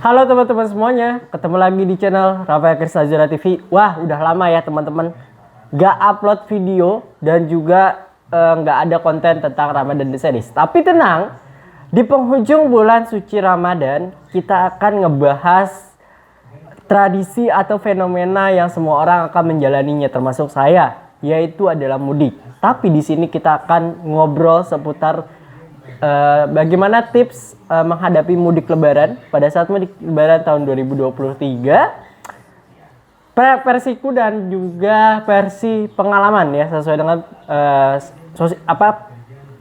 Halo teman-teman semuanya, ketemu lagi di channel Rafael Krisnazura TV. Wah, udah lama ya teman-teman gak upload video dan juga gak ada konten tentang Ramadan The Series. Tapi tenang, di penghujung bulan suci Ramadan kita akan ngebahas tradisi atau fenomena yang semua orang akan menjalaninya, termasuk saya, yaitu adalah mudik. Tapi di sini kita akan ngobrol seputar bagaimana tips menghadapi mudik lebaran pada saat mudik lebaran tahun 2023, versiku dan juga versi pengalaman ya, sesuai dengan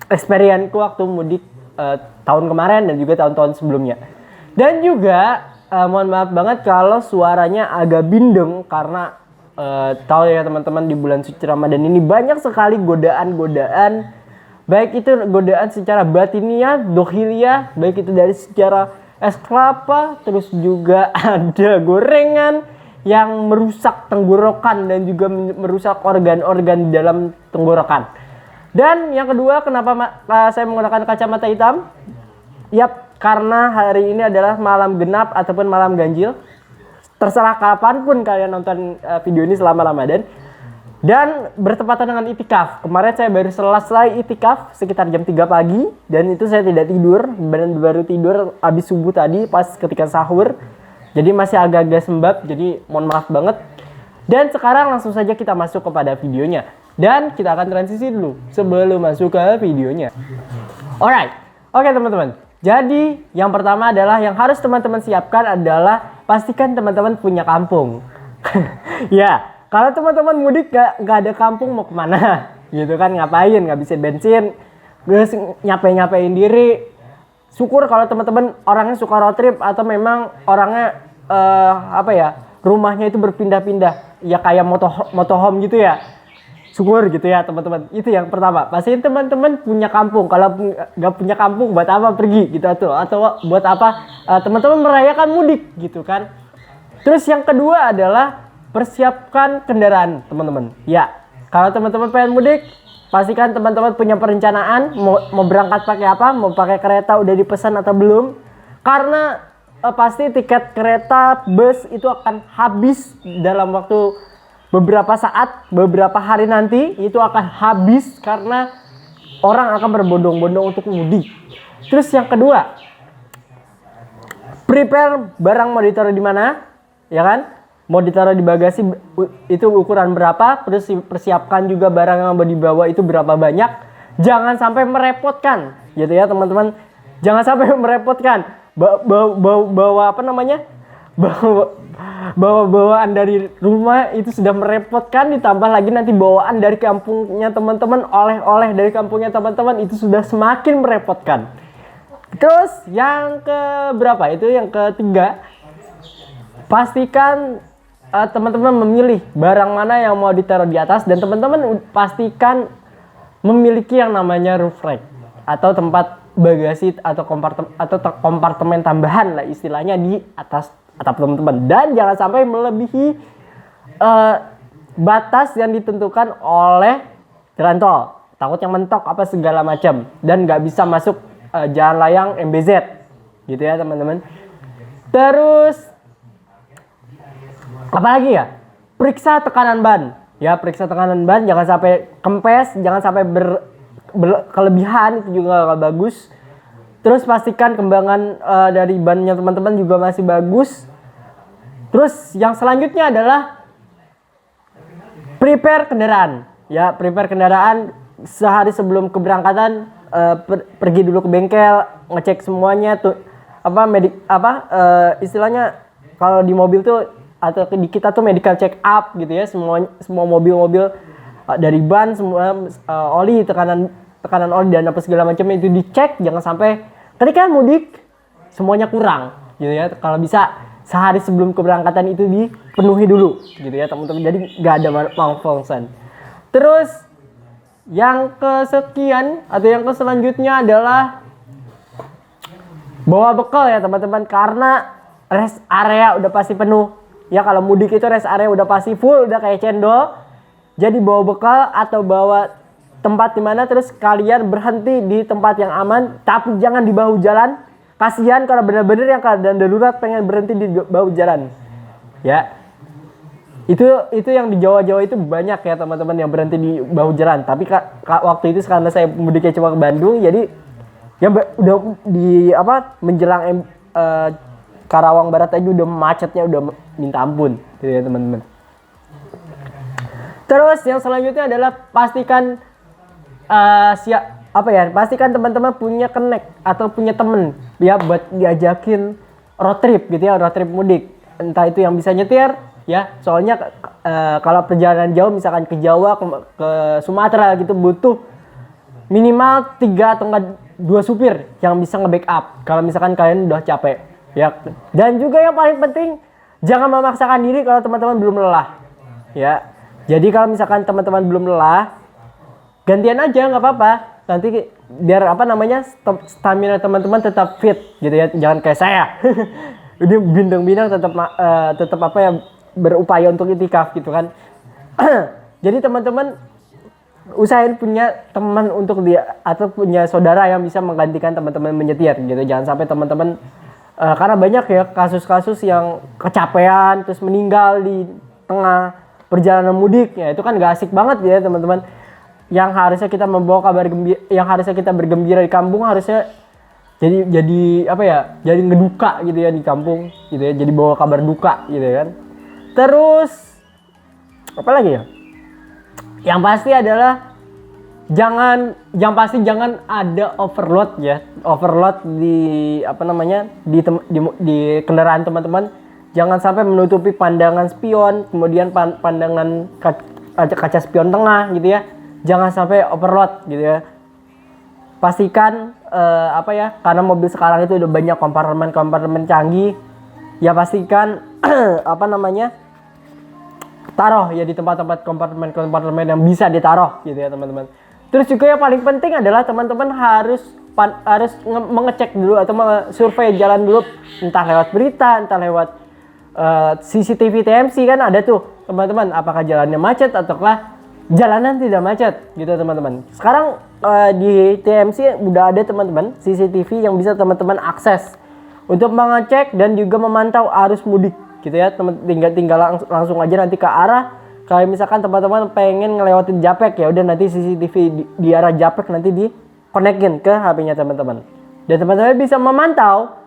experience-ku waktu mudik tahun kemarin dan juga tahun-tahun sebelumnya. Dan juga mohon maaf banget kalau suaranya agak bindeng karena tahu ya teman-teman, di bulan suci Ramadan ini banyak sekali godaan-godaan, baik itu godaan secara batiniah, dohiliah, baik itu dari secara es kelapa, terus juga ada gorengan yang merusak tenggorokan dan juga merusak organ-organ di dalam tenggorokan. Dan yang kedua, kenapa saya menggunakan kacamata hitam? Yap, karena hari ini adalah malam genap ataupun malam ganjil. Terserah kapanpun kalian nonton video ini selama Ramadan. Dan bertepatan dengan itikaf. Kemarin saya baru selesai itikaf sekitar jam 3 pagi. Dan itu saya tidak tidur. Baru tidur habis subuh tadi pas ketika sahur. Jadi masih agak-agak sembab. Jadi mohon maaf banget. Dan sekarang langsung saja kita masuk kepada videonya. Dan kita akan transisi dulu sebelum masuk ke videonya. Alright. Oke teman-teman. Jadi yang pertama adalah yang harus teman-teman siapkan adalah pastikan teman-teman punya kampung. Ya. Kalau teman-teman mudik gak ada kampung, mau kemana? Gitu kan, ngapain? Gak bisa bensin, terus nyapain diri. Syukur kalau teman-teman orangnya suka road trip atau memang orangnya rumahnya itu berpindah-pindah, ya kayak motorhome gitu ya. Syukur gitu ya teman-teman. Itu yang pertama. Pastiin teman-teman punya kampung. Kalau gak punya kampung, buat apa pergi gitu atau buat apa teman-teman merayakan mudik gitu kan? Terus yang kedua adalah persiapkan kendaraan teman-teman. Ya, kalau teman-teman pengen mudik, pastikan teman-teman punya perencanaan mau berangkat pakai apa, mau pakai kereta udah dipesan atau belum. Karena pasti tiket kereta, bus itu akan habis dalam waktu beberapa saat, beberapa hari nanti itu akan habis karena orang akan berbondong-bondong untuk mudik. Terus yang kedua, prepare barang mau ditaruh di mana, ya kan? Mau ditaruh di bagasi itu ukuran berapa, terus persiapkan juga barang yang mau dibawa itu berapa banyak. Jangan sampai merepotkan gitu ya teman-teman. Jangan sampai merepotkan. Bawa bawaan dari rumah itu sudah merepotkan, ditambah lagi nanti bawaan dari kampungnya teman-teman, oleh-oleh dari kampungnya teman-teman, itu sudah semakin merepotkan. Terus yang keberapa itu, yang ketiga, pastikan teman-teman memilih barang mana yang mau ditaruh di atas, dan teman-teman pastikan memiliki yang namanya roof rack atau tempat bagasi atau kompartemen tambahan lah istilahnya di atas atap teman-teman. Dan jangan sampai melebihi batas yang ditentukan oleh jalan tol, takutnya mentok apa segala macam dan nggak bisa masuk jalan layang MBZ gitu ya teman-teman. Terus apalagi ya, periksa tekanan ban. Ya, periksa tekanan ban, jangan sampai kempes, jangan sampai berkelebihan, itu juga gak bagus. Terus pastikan kembangan dari bannya teman-teman juga masih bagus. Terus yang selanjutnya adalah prepare kendaraan. Ya, prepare kendaraan sehari sebelum keberangkatan, pergi dulu ke bengkel, ngecek semuanya tuh istilahnya kalau di mobil tuh atau di kita tuh medical check up gitu ya, semua mobil-mobil dari ban, semua oli, tekanan oli dan apa segala macam itu dicek. Jangan sampai ketika mudik semuanya kurang gitu ya. Kalau bisa sehari sebelum keberangkatan itu dipenuhi dulu gitu ya teman-teman, jadi nggak ada malfunction. Terus yang kesekian atau yang selanjutnya adalah bawa bekal ya teman-teman, karena rest area udah pasti penuh. Ya, kalau mudik itu rest area udah pasti full, udah kayak cendol. Jadi bawa bekal atau bawa tempat di mana, terus kalian berhenti di tempat yang aman, tapi jangan di bahu jalan. kasihan kalau benar-benar yang keadaan darurat pengen berhenti di bahu jalan. Ya. Itu yang di Jawa-Jawa itu banyak ya teman-teman yang berhenti di bahu jalan. Tapi waktu itu karena saya mudiknya cuma ke Bandung, jadi ya udah di menjelang Karawang Barat aja udah macetnya udah minta ampun gitu ya teman-teman. Terus yang selanjutnya adalah pastikan pastikan teman-teman punya connect atau punya temen ya buat diajakin road trip gitu ya, road trip mudik. Entah itu yang bisa nyetir ya, soalnya kalau perjalanan jauh misalkan ke Jawa, ke Sumatera gitu butuh minimal 3 atau enggak 2 supir yang bisa nge-backup kalau misalkan kalian udah capek ya. Dan juga yang paling penting jangan memaksakan diri kalau teman-teman belum lelah ya. Jadi kalau misalkan teman-teman belum lelah, gantian aja nggak apa-apa. Nanti biar stamina teman-teman tetap fit gitu ya. Jangan kayak saya. Udah bindeng-bindeng tetap berupaya untuk itikaf gitu kan. Jadi teman-teman usahain punya teman untuk dia atau punya saudara yang bisa menggantikan teman-teman menyetir gitu. Jangan sampai teman-teman karena banyak ya kasus-kasus yang kecapean terus meninggal di tengah perjalanan mudik ya, itu kan gak asik banget ya teman-teman. Yang harusnya kita membawa kabar gembira, yang harusnya kita bergembira di kampung, harusnya jadi ngeduka gitu ya di kampung gitu ya, jadi bawa kabar duka gitu ya kan. Terus apa lagi ya? Yang pasti adalah jangan ada overload ya. Overload di di kendaraan teman-teman. Jangan sampai menutupi pandangan spion, kemudian pandangan kaca spion tengah gitu ya. Jangan sampai overload gitu ya. Pastikan karena mobil sekarang itu udah banyak kompartemen canggih. Ya pastikan taruh ya di tempat-tempat kompartemen yang bisa ditaruh gitu ya teman-teman. Terus juga yang paling penting adalah teman-teman harus mengecek dulu atau survei jalan dulu, entah lewat berita, entah lewat CCTV TMC kan ada tuh teman-teman, apakah jalannya macet ataukah jalanan tidak macet gitu teman-teman. Sekarang di TMC udah ada teman-teman CCTV yang bisa teman-teman akses untuk mengecek dan juga memantau arus mudik gitu ya. Tinggal langsung aja nanti ke arah, kalau misalkan teman-teman pengen ngelewatin Japek ya udah nanti CCTV di arah Japek nanti di-konekin ke HP-nya teman-teman. Dan teman-teman bisa memantau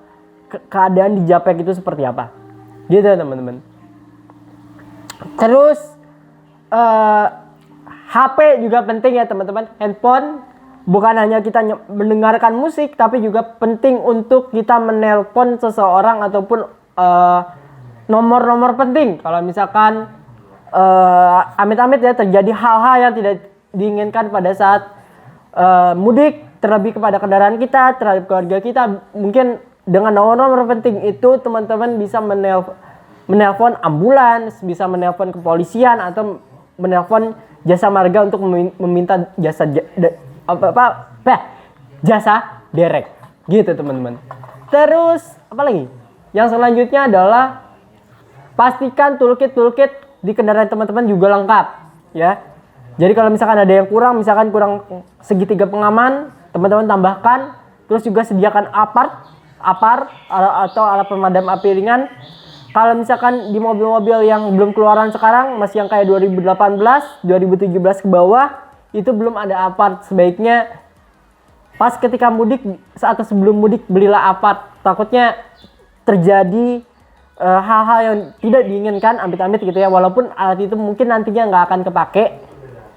keadaan di Japek itu seperti apa. Gitu ya teman-teman. Terus HP juga penting ya teman-teman. Handphone bukan hanya kita mendengarkan musik, tapi juga penting untuk kita menelpon seseorang ataupun nomor-nomor penting. Kalau misalkan amit-amit ya terjadi hal-hal yang tidak diinginkan pada saat mudik, terlebih kepada kendaraan kita, terhadap keluarga kita, mungkin dengan nomor-nomor penting itu teman-teman bisa menelpon ambulans, bisa menelpon kepolisian atau menelpon jasa marga untuk meminta jasa derek gitu teman-teman. Terus apa lagi? Yang selanjutnya adalah pastikan toolkit di kendaraan teman-teman juga lengkap ya. Jadi kalau misalkan ada yang kurang, misalkan kurang segitiga pengaman, teman-teman tambahkan. Terus juga sediakan APAR atau alat pemadam api ringan. Kalau misalkan di mobil-mobil yang belum keluaran sekarang, masih yang kayak 2018, 2017 ke bawah, itu belum ada APAR. Sebaiknya pas ketika mudik atau sebelum mudik belilah APAR. Takutnya terjadi hal-hal yang tidak diinginkan, amit-amit gitu ya. Walaupun alat itu mungkin nantinya nggak akan kepake,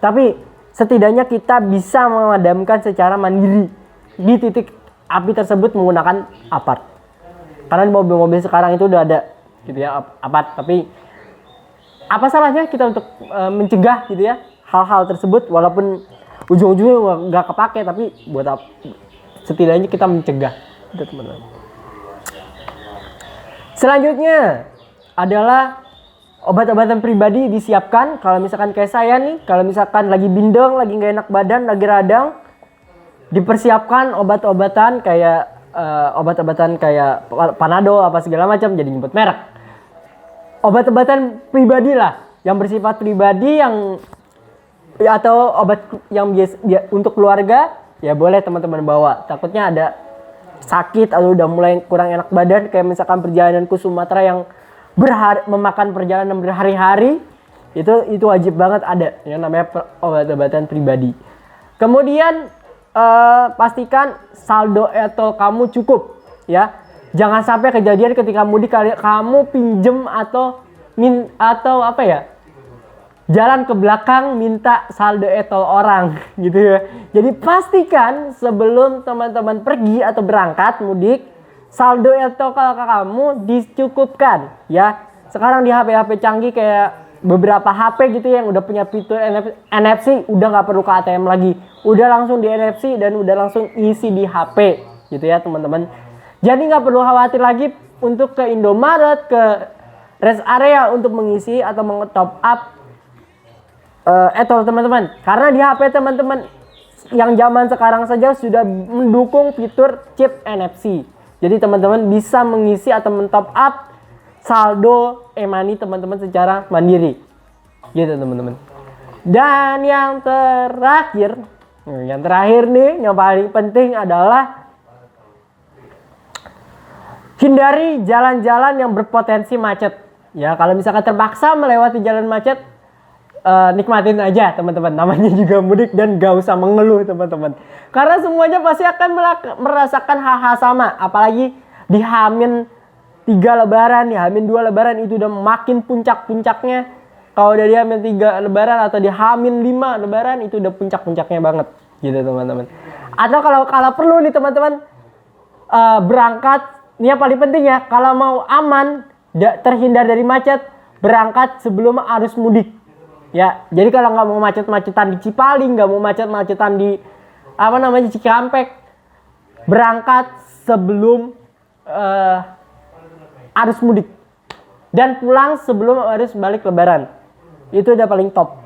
tapi setidaknya kita bisa memadamkan secara mandiri di titik api tersebut menggunakan APAR. Karena di mobil-mobil sekarang itu udah ada gitu ya APAR. Tapi apa salahnya kita untuk mencegah gitu ya hal-hal tersebut, walaupun ujung-ujungnya nggak kepake, tapi buat apa? Setidaknya kita mencegah itu teman-teman. Selanjutnya adalah obat-obatan pribadi disiapkan. Kalau misalkan kayak saya nih, kalau misalkan lagi bindeng, lagi nggak enak badan, lagi radang, dipersiapkan obat-obatan kayak Panadol apa segala macam, jadi nyebut merek. Obat-obatan pribadi lah, yang bersifat pribadi yang atau obat yang biasa untuk keluarga ya boleh teman-teman bawa. Takutnya ada sakit atau udah mulai kurang enak badan, kayak misalkan perjalanan ke Sumatera yang memakan perjalanan berhari-hari, itu wajib banget ada yang namanya obat-obatan pribadi. Kemudian pastikan saldo etol kamu cukup ya. Jangan sampai kejadian ketika mudik kamu pinjem atau apa ya, jalan ke belakang minta saldo etol orang gitu ya. Jadi pastikan sebelum teman-teman pergi atau berangkat mudik, saldo etol kamu dicukupkan ya. Sekarang di HP canggih kayak beberapa HP gitu yang udah punya fitur NFC, udah nggak perlu ke ATM lagi, udah langsung di NFC dan udah langsung isi di HP gitu ya teman-teman. Jadi nggak perlu khawatir lagi untuk ke Indomaret, ke rest area untuk mengisi atau menge-top up etol teman-teman. Karena di HP teman-teman yang zaman sekarang saja sudah mendukung fitur chip NFC. Jadi teman-teman bisa mengisi atau men-top up saldo e-money teman-teman secara mandiri gitu teman-teman. Dan yang terakhir nih, yang paling penting adalah hindari jalan-jalan yang berpotensi macet ya. Kalau misalkan terpaksa melewati jalan macet, nikmatin aja teman-teman, namanya juga mudik, dan gak usah mengeluh teman-teman, karena semuanya pasti akan merasakan hal-hal sama. Apalagi di Hamin 3 lebaran, di Hamin 2 lebaran itu udah makin puncak-puncaknya. Kalau dari Hamin 3 lebaran atau di Hamin 5 lebaran itu udah puncak-puncaknya banget gitu teman-teman. Atau kalau perlu nih teman-teman berangkat, ini yang paling penting ya, kalau mau aman terhindar dari macet, berangkat sebelum arus mudik ya. Jadi kalau nggak mau macet-macetan di Cipaling, nggak mau macet-macetan di Cikampek, berangkat sebelum arus mudik dan pulang sebelum arus balik lebaran. Itu udah paling top.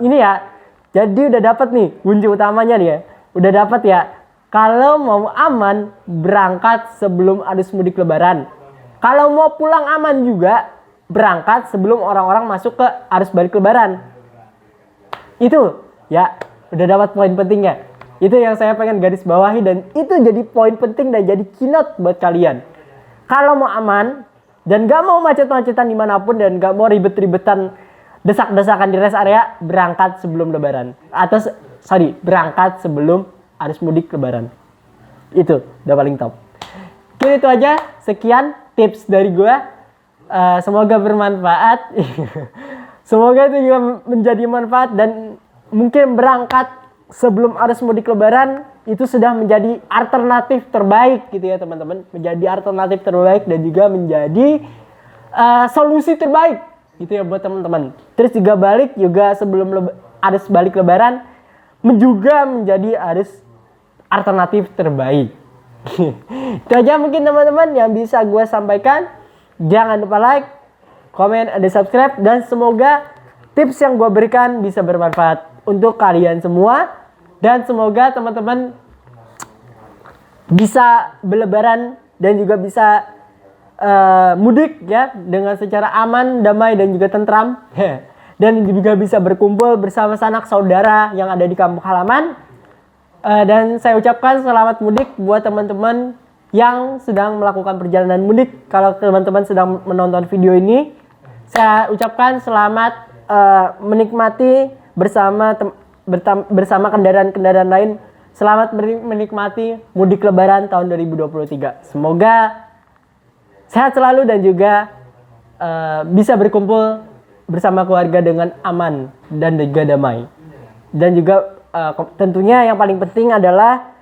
Ini ya, jadi udah dapat nih kunci utamanya nih ya. Udah dapat ya. Kalau mau aman, berangkat sebelum arus mudik lebaran. Kalau mau pulang aman juga, berangkat sebelum orang-orang masuk ke arus balik lebaran. Itu ya, udah dapat poin pentingnya. Itu yang saya pengen garis bawahi, dan itu jadi poin penting dan jadi keynote buat kalian. Kalau mau aman dan gak mau macet-macetan dimanapun dan gak mau ribet-ribetan desak-desakan di rest area, berangkat sebelum lebaran. Berangkat sebelum arus mudik lebaran. Itu udah paling top. Oke, itu aja. Sekian tips dari gue. Semoga bermanfaat. Semoga itu juga menjadi manfaat, dan mungkin berangkat sebelum arus mudik lebaran itu sudah menjadi alternatif terbaik gitu ya teman-teman. Menjadi alternatif terbaik dan juga menjadi solusi terbaik gitu ya buat teman-teman. Terus juga balik juga sebelum arus balik lebaran juga menjadi arus alternatif terbaik. Itu aja mungkin teman-teman yang bisa gue sampaikan. Jangan lupa like, komen, dan subscribe, dan semoga tips yang gue berikan bisa bermanfaat untuk kalian semua. Dan semoga teman-teman bisa berlebaran dan juga bisa mudik ya dengan secara aman, damai, dan juga tentram. Dan juga bisa berkumpul bersama sanak saudara yang ada di kampung halaman. Dan saya ucapkan selamat mudik buat teman-teman yang sedang melakukan perjalanan mudik. Kalau teman-teman sedang menonton video ini, saya ucapkan selamat menikmati bersama kendaraan-kendaraan lain. Selamat menikmati mudik lebaran tahun 2023. Semoga sehat selalu dan juga bisa berkumpul bersama keluarga dengan aman dan juga damai. Dan juga tentunya yang paling penting adalah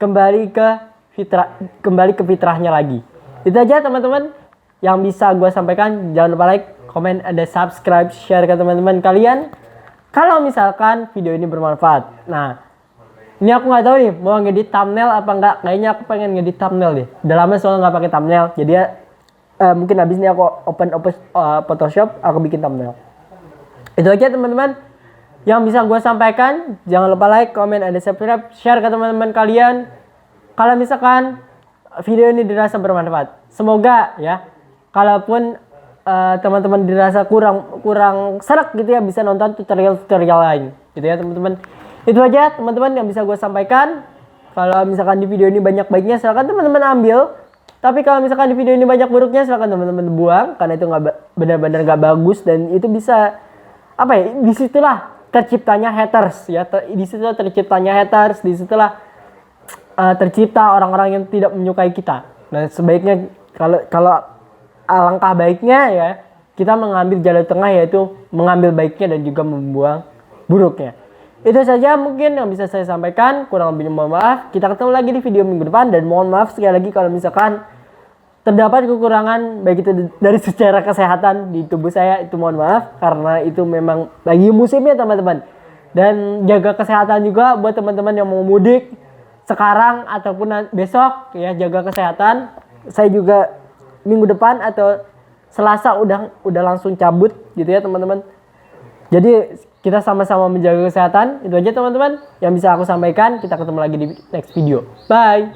kembali ke fitrahnya lagi. Itu aja teman-teman yang bisa gue sampaikan. Jangan lupa like, komen, dan subscribe, share ke teman-teman kalian kalau misalkan video ini bermanfaat. Nah, ini aku nggak tahu nih mau ngedit thumbnail apa enggak. Kayaknya aku pengen ngedit thumbnail deh. Udah lama soalnya nggak pakai thumbnail. Jadi ya mungkin habis ini aku open Photoshop, aku bikin thumbnail. Itu aja teman-teman yang bisa gue sampaikan. Jangan lupa like, komen, dan subscribe, share ke teman-teman kalian kalau misalkan video ini dirasa bermanfaat. Semoga ya, kalaupun teman-teman dirasa kurang serak gitu ya, bisa nonton tutorial lain gitu ya teman-teman. Itu aja teman-teman yang bisa gue sampaikan. Kalau misalkan di video ini banyak baiknya, silakan teman-teman ambil. Tapi kalau misalkan di video ini banyak buruknya, silakan teman-teman buang, karena itu nggak benar-benar nggak bagus, dan itu bisa apa ya? Disitulah terciptanya haters ya. Disitulah terciptanya haters. Disitulah tercipta orang-orang yang tidak menyukai kita. Nah, sebaiknya kalau alangkah baiknya ya kita mengambil jalan tengah, yaitu mengambil baiknya dan juga membuang buruknya. Itu saja mungkin yang bisa saya sampaikan. Kurang lebihnya mohon maaf. Kita ketemu lagi di video minggu depan, dan mohon maaf sekali lagi kalau misalkan terdapat kekurangan baik itu dari secara kesehatan di tubuh saya, itu mohon maaf karena itu memang lagi musimnya teman-teman. Dan jaga kesehatan juga buat teman-teman yang mau mudik sekarang ataupun besok ya, jaga kesehatan. Saya juga minggu depan atau Selasa udah langsung cabut gitu ya teman-teman. Jadi kita sama-sama menjaga kesehatan. Itu aja teman-teman yang bisa aku sampaikan. Kita ketemu lagi di next video. Bye.